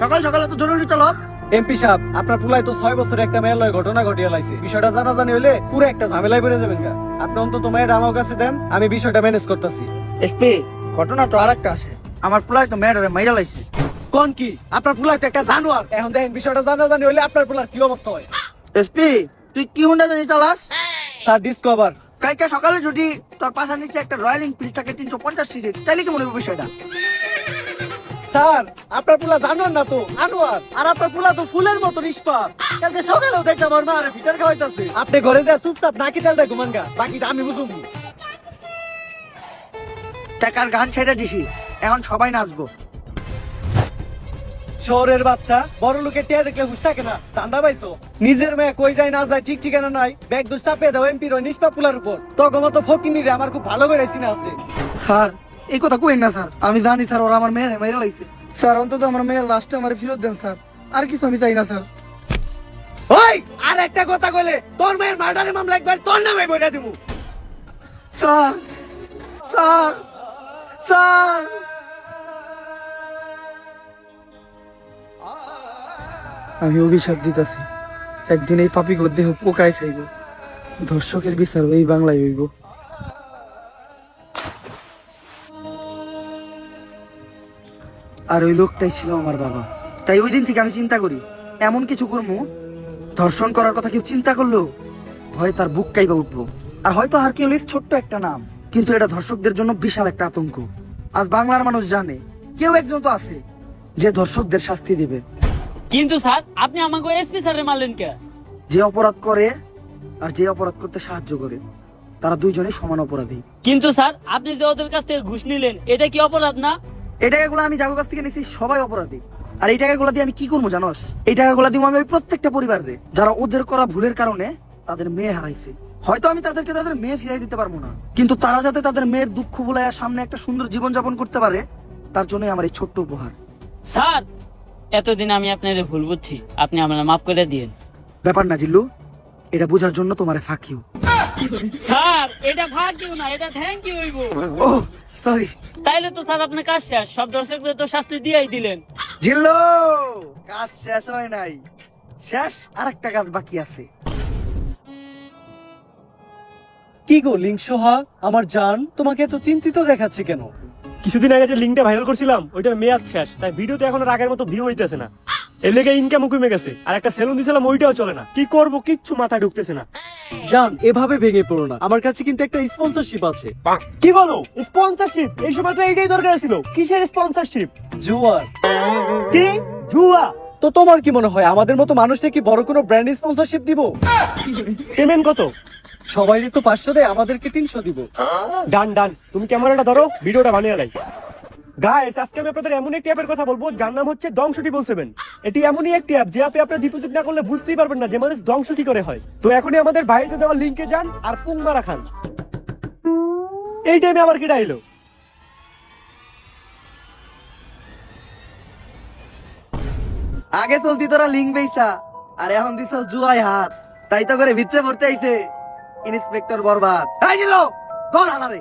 সকাল সকাল এত জরুরি তলব? এমপি সাহেব, আপনার পুলাই তো 6 বছরে একটা মেয়ের লয় ঘটনা ঘটিয়ে লাইছে। বিষয়টা জানাজানি হইলে পুরো একটা ঝামেলায় পড়ে যাবেন গা। আপনি অন্তত মেয়ের আমার কাছে দেন, আমি বিষয়টা ম্যানেজ করতেছি। এসপি, ঘটনা তো আরেকটা আছে। আমার পোলাই তো মেয়েটারে মাইরা লাইছে। কোন কি? আপনার পুলাই তো একটা জানোয়ার। এখন দেখেন বিষয়টা জানাজানি হইলে আপনার পুলার কি অবস্থা হয়। এসপি, তুই কি হুন্ডা জানি চালাস? Sir, discover. কালকে সকালে যদি তোর পাশার নিচে একটা রয়্যাল এনফিল্ড থাকে 350 সিসি, তাইলে কি মনে হবে বিষয়টা? স্যার, আপনার পুলা জানোয়ার না তো, আনোয়ার। আর আপনার পুলা তো ফুলের মতো নিষ্পাপ। কালকে সকালেও দেখলাম আমার মারে ফিটার খাওয়াইতাছে। আপনি ঘরে যা চুপচাপ নাকি তেলটা ঘুমান গা, বাকিটা আমি বুঝুম। টাকার গান ছেড়ে দিছি, এখন সবাই নাচবো। শহরের বাচ্চা বড় লোকের টিয়া দেখলে হুশ থাকে না, ধান্দা পাইছো? নিজের মেয়ে কই যায় না যায় ঠিক ঠিকানা নাই, ব্যাগ দুষ চাপিয়ে দাও এমপির ওই নিষ্পাপ পুলার উপর। তখন মতো ফকিনিরে আমার খুব ভালো করে চিনা আছে। স্যার, এই কথা কইন না স্যার। আমি জানি স্যার ওরা আমার মেয়ের মাইরা লাইছে। স্যার, অন্তত আমার মেয়ের লাস্টে আমার ফেরত দেন স্যার। আর কিছু আমি চাই না স্যার। ওই আর একটা কথা কইলে তোর মেয়ের মার্ডারের মামলা একবার তোর নামে বইরা দিমু। Sir, sir, sir. আমি অভিশাপ দিতেছি, একদিন এই পাপি দেহ পোকায় খাইব। ধর্ষকের বিচার এই বাংলায় হইব। আর ওই লোকটাই ছিল আমার বাবা। তাই ওই দিন থেকে আমি চিন্তা করি, এমন কিছু করবো ধর্ষণ করার কথা কেউ চিন্তা করলো ভয় তার বুক কাইবা উঠবো। আর হয়তো হারকিউলিস ছোট্ট একটা নাম, কিন্তু এটা ধর্ষকদের জন্য বিশাল একটা আতঙ্ক। আজ বাংলার মানুষ জানে কেউ একজন তো আছে যে ধর্ষকদের শাস্তি দেবে। কিন্তু স্যার, আপনি আমাকে এসপি স্যারের মারলেন কে? যে অপরাধ করে আর যে অপরাধ করতে সাহায্য করে, তারা দুইজনে সমান অপরাধী। কিন্তু স্যার, আপনি যে ওদের কাছ থেকে ঘুষ নিলেন, এটা কি অপরাধ না? এই টাকাগুলো আমি যার কাছ থেকে নিচ্ছি সবাই অপরাধী। আর এই টাকাগুলো দিয়ে আমি কি করবো জানোস? এই টাকাগুলো দিব আমি ওই প্রত্যেকটা পরিবারে যারা ওদের করা ভুলের কারণে তাদের মেয়ে হারাইছে। হয়তো আমি তাদেরকে তাদের মেয়ে ফিরাই দিতে পারবো না, কিন্তু তারা যাতে তাদের মেয়ের দুঃখ ভুলাইয়া সামনে একটা সুন্দর জীবন যাপন করতে পারে, তার জন্যই আমার এই ছোট্ট উপহার। স্যার, এতদিন আমি আপনার ভুল বুঝছি, আপনি আমার মাফ করে দিন। ব্যাপার না জিল্লু, এটা বোঝার জন্য তোমার ফাঁক ইউ। স্যার, এটা ভাগ দিও না, এটা থ্যাংক ইউ হইব। ও সরি। তাইলে তো স্যার আপনার কাজ শেষ, সব দর্শকদের তো শাস্তি দিয়েই দিলেন। জিল্লু, কাজ শেষ হয় নাই, শেষ আরেকটা কাজ বাকি আছে। কি গো লিংসোহা, আমার জান, তোমাকে এত চিন্তিত দেখাচ্ছে কেন? কিছুদিন আগে যে লিঙ্কটা ভাইরাল করছিলাম ওইটার মেয়াদ শেষ, তাই ভিডিওতে এখন আর আগের মতো ভিউ হইতেছে না। এর লেগে ইনকাম কমে গেছে। আর একটা সেলুন দিছিলাম, ওইটাও চলে না। কি করব কিচ্ছু মাথায় ঢুকতেছে না। জান, এভাবে ভেঙে পড়ো না, আমার কাছে কিন্তু একটা স্পন্সরশিপ আছে। কি বলো? স্পন্সরশিপ? এই সময় তো এইটাই দরকার ছিল। কিসের স্পন্সরশিপ? জুয়ার। কি জুয়া? তো তোমার কি মনে হয় আমাদের মতো মানুষটা কি বড় কোনো ব্র্যান্ড স্পন্সরশিপ দিব? পেমেন্ট কত? সবাইরই তো 500 দেয়, আমাদেরকে 300 দিব। ডান ডান, তুমি ক্যামেরাটা ধরো, ভিডিওটা বানিয়ে দেয়। গাইস, আজকে আমি আপনাদের এমন একটি অ্যাপের কথা বলবো যার নাম হচ্ছে Dong777। এটি এমনই একটি অ্যাপ যে অ্যাপে আপনারা ডিপোজিট না করলে বুঝতেই পারবেন না যে মানুষ ধ্বংস কি করে হয়। তো এখনই আমাদের ভাইতে দেওয়া লিংকে যান আর ফুং মারা খান। এই টাইমে আবার কি ডাইলো? আগে চলতি তোরা লিঙ্ক বেইছা, আর এখন দিছ জুয়ায় হাত। তাই তো করে ভিতরে পড়তে আইছে ইন্সপেক্টর বরবাদ। এই জিল্লু, ধর হালারে।